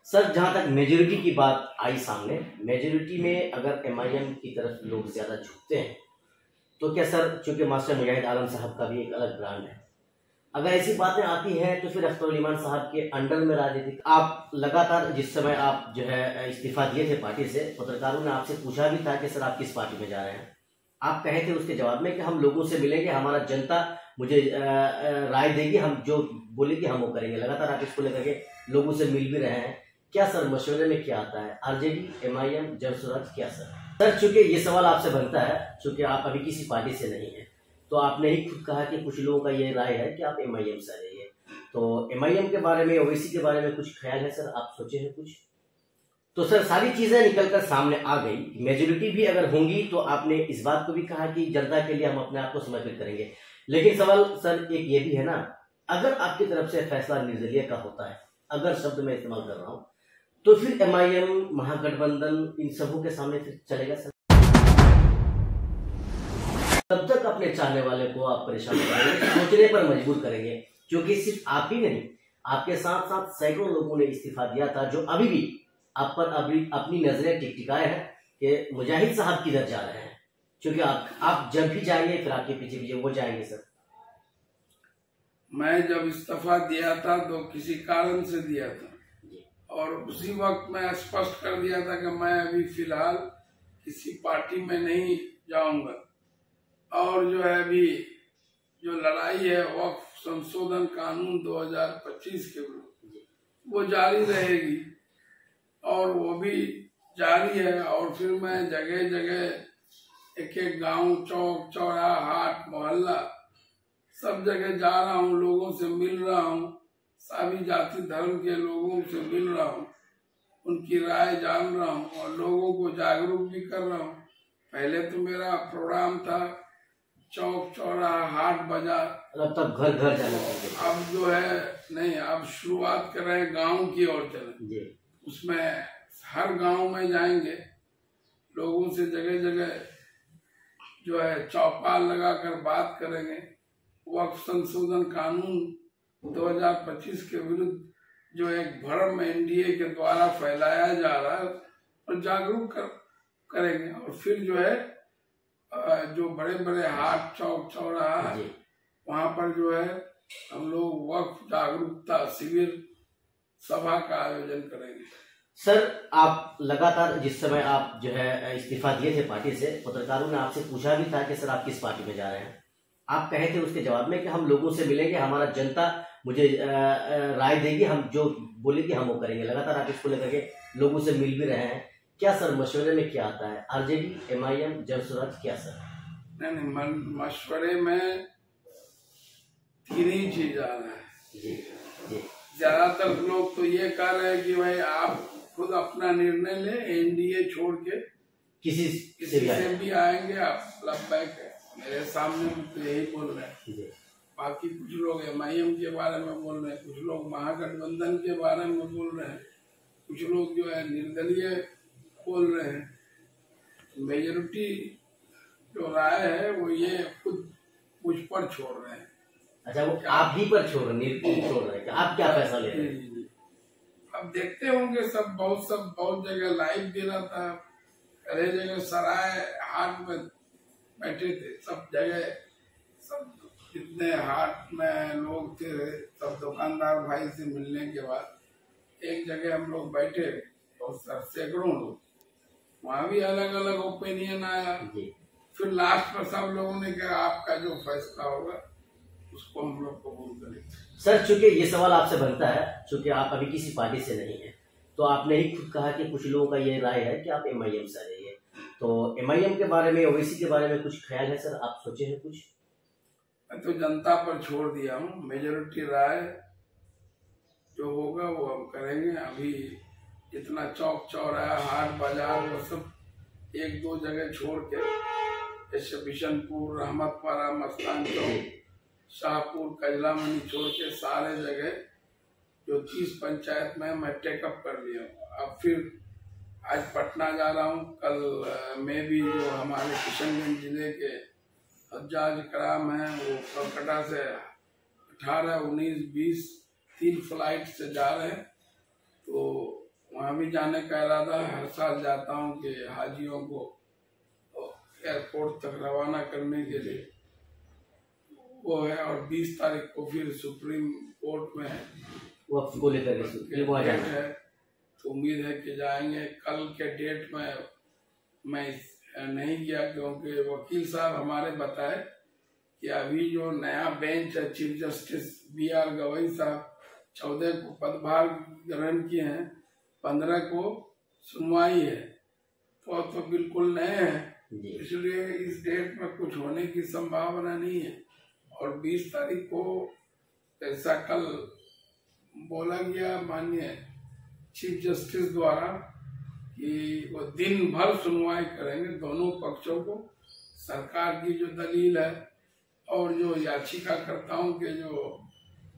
Sir जहां तक majority की बात आई सामने, मेजोरिटी में अगर एमआईएम की तरफ लोग ज्यादा झुकते हैं तो क्या सर, चूंकि मास्टर मुजाहिद आलम साहब का भी एक अलग ब्रांड है, अगर ऐसी बातें आती हैं तो फिर अख्तर उल ईमान साहब के अंडर में राजनीति आप लगातार, जिस समय आप जो है इस्तीफा दिए थे पार्टी से, पत्रकारों ने आपसे पूछा भी था कि सर आप किस पार्टी में जा रहे हैं, आप कहे थे उसके जवाब में कि हम लोगों से मिलेंगे, हमारा जनता मुझे राय देगी, हम जो बोलेगी हम वो करेंगे। लगातार आप इसको लेकर के लोगों से मिल भी रहे हैं, क्या सर मशवरे में क्या आता है, आरजेडी, एमआईएम, जनसुराज, क्या सर चूंकि ये सवाल आपसे बनता है, चूंकि आप अभी किसी पार्टी से नहीं है, तो आपने ही खुद कहा कि कुछ लोगों का ये राय है कि आप एमआईएम से रहिए, तो एमआईएम के बारे में, ओवैसी के बारे में कुछ ख्याल है सर, आप सोचे हैं कुछ? तो सर सारी चीजें निकलकर सामने आ गई, मेजोरिटी भी अगर होंगी तो आपने इस बात को भी कहा कि जनता के लिए हम अपने आप को समर्पित करेंगे, लेकिन सवाल सर एक ये भी है ना, अगर आपकी तरफ से फैसला निर्दलीय का होता है, अगर शब्द मैं इस्तेमाल कर रहा हूं, तो फिर एमआईएम, महागठबंधन, इन सबों के सामने फिर चलेगा सर? तब तक अपने चाहने वाले को आप परेशान करेंगे, सोचने पर मजबूर करेंगे, क्योंकि सिर्फ आप ही नहीं, आपके साथ साथ सैकड़ों लोगों ने इस्तीफा दिया था, जो अभी भी आप पर अपनी नजरें टिकटिकाए हैं कि मुजाहिद साहब किधर जा रहे हैं, क्योंकि आप जब भी जाएंगे फिर आपके पीछे पीछे वो जाएंगे सर। मैं जब इस्तीफा दिया था तो किसी कारण से दिया था, और उसी वक्त मैं स्पष्ट कर दिया था कि मैं अभी फिलहाल किसी पार्टी में नहीं जाऊंगा, और जो है अभी जो लड़ाई है वक्फ संशोधन कानून 2025 के विरुद्ध, वो जारी रहेगी, और वो भी जारी है। और फिर मैं जगह जगह एक एक गांव, चौक, चौराहा, हाट, मोहल्ला, सब जगह जा रहा हूँ, लोगों से मिल रहा हूँ, सभी जाति धर्म के लोगों से मिल रहा हूँ, उनकी राय जान रहा हूँ और लोगों को जागरूक भी कर रहा हूँ। पहले तो मेरा प्रोग्राम था चौक, चौराहा, हाट, बाजार, तब घर घर जाना चाहिए, अब जो है नहीं, अब शुरुआत कर रहे हैं गाँव की ओर चले, उसमें हर गांव में जाएंगे, लोगों से जगह जगह जो है चौपाल लगाकर बात करेंगे, वक्फ संशोधन कानून 2025 के विरुद्ध जो एक भ्रम एनडीए के द्वारा फैलाया जा रहा है, और जागरूक करेंगे। और फिर जो है जो बड़े बड़े हाट, चौक, चौराहा, वहां पर जो है हम लोग वक्फ जागरूकता शिविर, सभा का आयोजन करेंगे। सर आप लगातार, जिस समय आप जो है इस्तीफा दिए थे पार्टी से, पत्रकारों ने आपसे पूछा भी था कि सर आप किस पार्टी में जा रहे हैं, आप कहे थे उसके जवाब में कि हम लोगों से मिलेंगे, हमारा जनता मुझे राय देगी, हम जो बोलेगी हम वो करेंगे। लगातार आप इसको लेकर के लोगों से मिल भी रहे हैं, क्या सर मशवरे में क्या आता है, आरजेडी, एमआईएम, जनसुराज, क्या सर? नहीं, मशवरे में तीन ही चीज आ रहा है। जी जी, ज्यादातर लोग तो ये कह रहे हैं कि भाई आप खुद अपना निर्णय ले, एनडीए छोड़ के किसी से भी आएंगे, आप लबैक है, मेरे सामने तो यही बोल रहे हैं। बाकी कुछ लोग एमआईएम के बारे में बोल रहे हैं, कुछ लोग महागठबंधन के बारे में बोल रहे हैं, कुछ लोग जो है निर्दलीय बोल रहे हैं। मेजोरिटी जो राय है वो ये खुद मुझ पर छोड़ रहे हैं। अच्छा, वो आप ही पर छोड़ रहे हैं, आप क्या फैसला ले रहे हैं? अब देखते होंगे, सब बहुत जगह लाइव भी रहता है, हर जगह सराय हाट में बैठे थे, सब जगह, सब जितने हाट में लोग थे, सब दुकानदार भाई से मिलने के बाद एक जगह हम लोग बैठे, बहुत सैकड़ों लोग, वहाँ भी अलग अलग ओपिनियन आया। फिर लास्ट में सब लोगों ने कहा आपका जो फैसला होगा उसको हम लोग कबूल करेंगे। सर चूंकि ये सवाल आपसे बनता है, चूंकि आप अभी किसी पार्टी से नहीं है, तो आपने ही खुद कहा कि कुछ लोगों का ये राय है कि आप एमआईएम से रहिए, तो एमआईएम के बारे में, ओवैसी के बारे में कुछ ख्याल है सर, आप सोचे हैं कुछ? मैं तो जनता पर छोड़ दिया हूँ, मेजोरिटी राय जो होगा वो हम करेंगे। अभी जितना चौक, चौराहा, हाट, बाजार, वो सब एक दो जगह छोड़ के, जैसे बिशनपुर, रहमतपारा, मस्तान चौक, शाहपुर, कजलामनी छोड़ के सारे जगह जो 30 पंचायत में मैं टेकअप कर लिया हूँ। अब फिर आज पटना जा रहा हूँ, कल में भी जो हमारे किशनगंज जिले के हज्जाज कराम हैं, वो कोलकाता से 18, 19, 20 3 फ्लाइट से जा रहे हैं, तो अभी जाने का इरादा है। हर साल जाता हूँ कि हाजियों को एयरपोर्ट तक रवाना करने के लिए वो है। और 20 तारीख को फिर सुप्रीम कोर्ट में है, वक्त को लेकर डेट है, तो उम्मीद है कि जाएंगे। कल के डेट में मैं नहीं गया क्योंकि वकील साहब हमारे बताए कि अभी जो नया बेंच है, चीफ जस्टिस BR गवई साहब 14 को पदभार ग्रहण किए हैं, 15 को सुनवाई है, तो बिल्कुल नए हैं, इसलिए इस डेट में कुछ होने की संभावना नहीं है। और 20 तारीख को ऐसा कल बोला गया माननीय चीफ जस्टिस द्वारा कि वो दिन भर सुनवाई करेंगे दोनों पक्षों को, सरकार की जो दलील है और जो याचिकाकर्ताओं के जो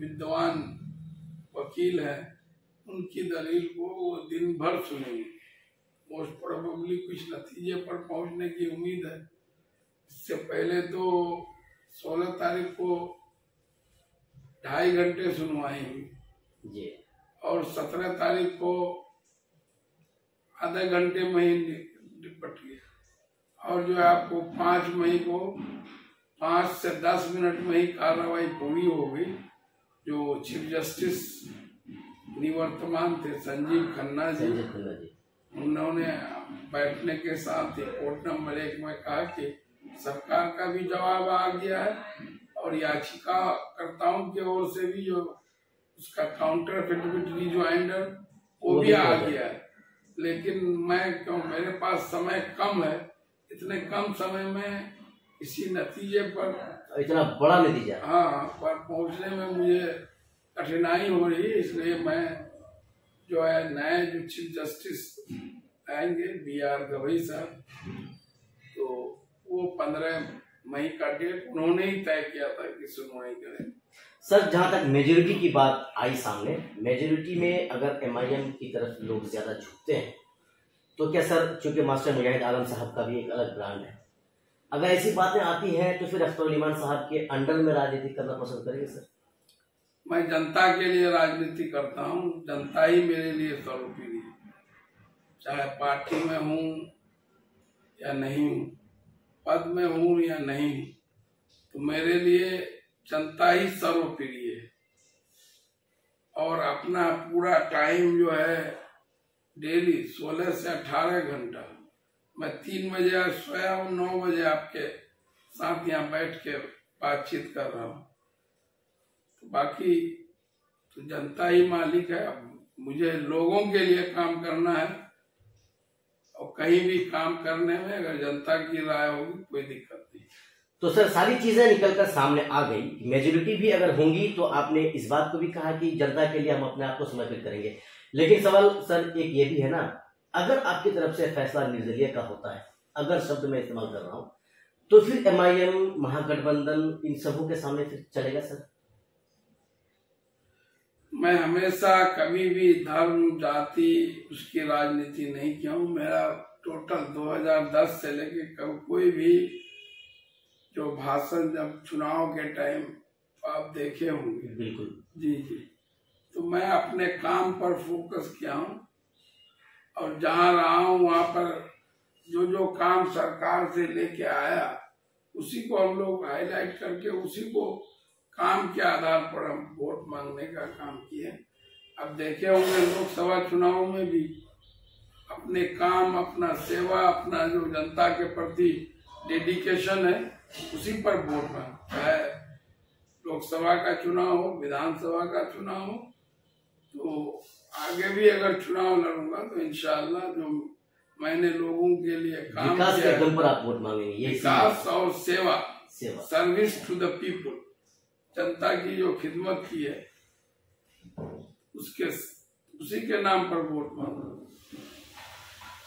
विद्वान वकील हैं उनकी दलील को वो दिन भर सुनेंगे। मोस्ट प्रोबेबली कुछ नतीजे पर पहुंचने की उम्मीद है। इससे पहले तो 16 तारीख को 2.5 घंटे सुनवाई हुई और 17 तारीख को आधे घंटे में ही निपट गया। और जो है आपको 5 मई को 5 से 10 मिनट में ही कार्रवाई पूरी हो गई। जो चीफ जस्टिस निवर्तमान थे संजीव खन्ना जी, उन्होंने बैठने के साथ ही कोर्ट नंबर 1 में कहा कि सरकार का भी जवाब आ गया है और याचिकाकर्ताओं की ओर से भी जो उसका काउंटर एफिडेविट रिजॉइंडर वो भी आ गया है। लेकिन मेरे पास समय कम है, इतने कम समय में इसी नतीजे पर, इतना बड़ा नतीजा पर पहुंचने में मुझे कठिनाई हो रही है। इसलिए मैं जो है नए जो चीफ जस्टिस आएंगे BR गवई साहब, तो वो 15 मई का डेट उन्होंने ही तय किया था कि सुनवाई करें। सर, जहां तक मेजोरिटी की बात आई सामने, मेजोरिटी में अगर MIM की तरफ लोग ज्यादा झुकते हैं तो क्या सर, चूंकि मास्टर मुजाहिद आलम साहब का भी एक अलग ब्रांड है, अगर ऐसी बातें आती हैं तो फिर अख्तर उल ईमान साहब के अंडर में राजनीति करना पसंद करेंगे सर? मैं जनता के लिए राजनीति करता हूँ, जनता ही मेरे लिए सर्वोपरि है, चाहे पार्टी में हूँ या नहीं हूँ, पद में हूँ या नहीं हूँ, तो मेरे लिए जनता ही सर्वोपरि है। और अपना पूरा टाइम जो है डेली 16 से 18 घंटा मैं 3 बजे सोया हूँ, 9 बजे आपके साथ यहाँ बैठ के बातचीत कर रहा हूँ। तो बाकी तो जनता ही मालिक है। मुझे लोगों के लिए काम करना है और कहीं भी काम करने में अगर जनता की राय होगी कोई दिक्कत नहीं। तो सर, सारी चीजें निकलकर सामने आ गई, मेजोरिटी भी अगर होंगी तो आपने इस बात को भी कहा कि जनता के लिए हम अपने आप को समर्पित करेंगे। लेकिन सवाल सर एक ये भी है ना, अगर आपकी तरफ से फैसला निर्दलीय का होता है, अगर शब्द में इस्तेमाल कर रहा हूं, तो फिर MIM महागठबंधन इन सबों के सामने फिर चलेगा सर? मैं हमेशा कभी भी धर्म जाति उसकी राजनीति नहीं किया हूँ। मेरा टोटल 2010 से लेके कोई भी जो भाषण जब चुनाव के टाइम आप देखे होंगे, बिल्कुल जी, तो मैं अपने काम पर फोकस किया हूँ और जहाँ रहा हूँ वहाँ पर जो जो काम सरकार से लेके आया उसी को हम लोग हाईलाइट करके उसी को काम के आधार पर हम वोट मांगने का काम किए। अब देखे होंगे लोकसभा चुनाव में भी अपने काम, अपना सेवा, अपना जो जनता के प्रति डेडिकेशन है उसी पर वोट मांग, चाहे लोकसभा का चुनाव हो, विधानसभा का चुनाव हो। तो आगे भी अगर चुनाव लड़ूंगा तो इंशाअल्लाह जो मैंने लोगों के लिए काम किया, पर आप वोट मांगेंगे। विकास और सेवा, सर्विस टू द पीपुल, जनता की जो खिदमत की है उसी के नाम पर वोट मांगूंगा।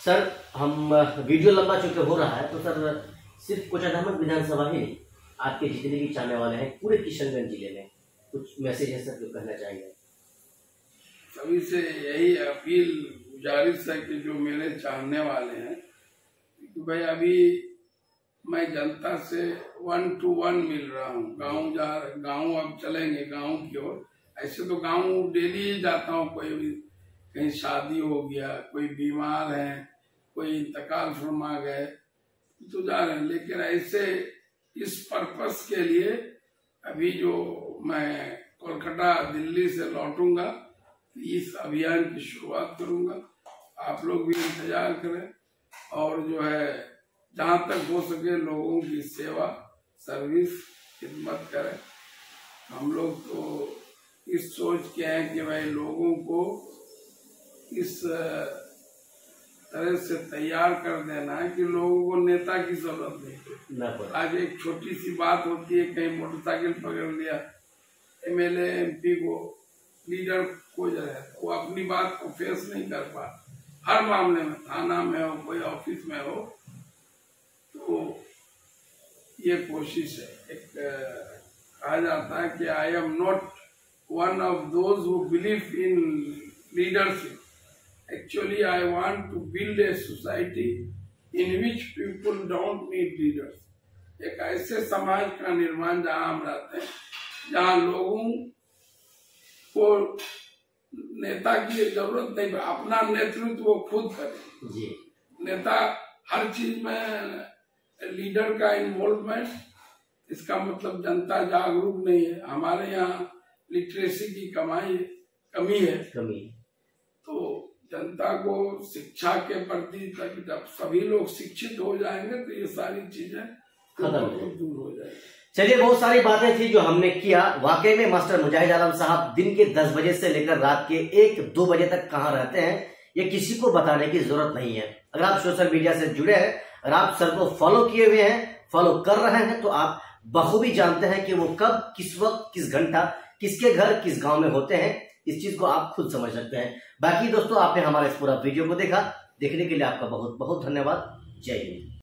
सर, हम वीडियो लंबा चुके हो रहा है, तो सर सिर्फ कोचाधामन विधानसभा ही नहीं, आपके जितने भी चाहने वाले हैं पूरे किशनगंज जिले में कुछ मैसेज है सर जो कहना चाहेंगे? सभी से यही अपील गुजारिश है कि जो मेरे चाहने वाले हैं कि भाई अभी मैं जनता से 1 to 1 मिल रहा हूँ, गांव अब चलेंगे गांव की ओर। ऐसे तो गांव डेली ही जाता हूँ, कोई भी कहीं शादी हो गया, कोई बीमार है, कोई इंतकाल फरमा गए तो जा रहे हैं। लेकिन ऐसे इस पर्पस के लिए अभी जो मैं कोलकाता दिल्ली से लौटूंगा इस अभियान की शुरुआत करूंगा। आप लोग भी इंतजार करें और जो है जहां तक हो सके लोगों की सेवा, सर्विस, खिदमत करें। हम लोग तो इस सोच के हैं कि भाई लोगों को इस तरह से तैयार कर देना है कि लोगों को नेता की जरूरत नहीं। आज एक छोटी सी बात होती है, कहीं मोटरसाइकिल पकड़ लिया, एमएलए एमपी को, लीडर को जो है वो अपनी बात को फेस नहीं कर पा। हर मामले में, थाना में हो, कोई ऑफिस में हो, तो ये कोशिश है। एक कहा जाता है कि I am not one of those who believe in leadership. Actually, I want to build a society in which people don't need leaders. एक ऐसे समाज का निर्माण जहाँ हम रहते हैं, जहाँ लोगों को नेता की जरूरत नहीं, अपना नेतृत्व वो खुद करें। नेता हर चीज में, लीडर का इन्वॉल्वमेंट, इसका मतलब जनता जागरूक नहीं है। हमारे यहाँ लिटरेसी की कमी है। तो जनता को शिक्षा के प्रति, जब सभी लोग शिक्षित हो जाएंगे तो ये सारी चीजें दूर हो जाएंगी। चलिए, बहुत सारी बातें थी जो हमने किया। वाकई में मास्टर मुजाहिद आलम साहब दिन के 10 बजे से लेकर रात के 1-2 बजे तक कहाँ रहते हैं ये किसी को बताने की जरूरत नहीं है। अगर आप सोशल मीडिया से जुड़े हैं, अगर आप सर को फॉलो किए हुए हैं, फॉलो कर रहे हैं, तो आप बखूबी जानते हैं कि वो कब, किस वक्त, किस घंटा, किसके घर, किस गाँव में होते हैं। इस चीज को आप खुद समझ सकते हैं। बाकी दोस्तों, आपने हमारा इस पूरा वीडियो को देखा, देखने के लिए आपका बहुत बहुत धन्यवाद। जय हिंद।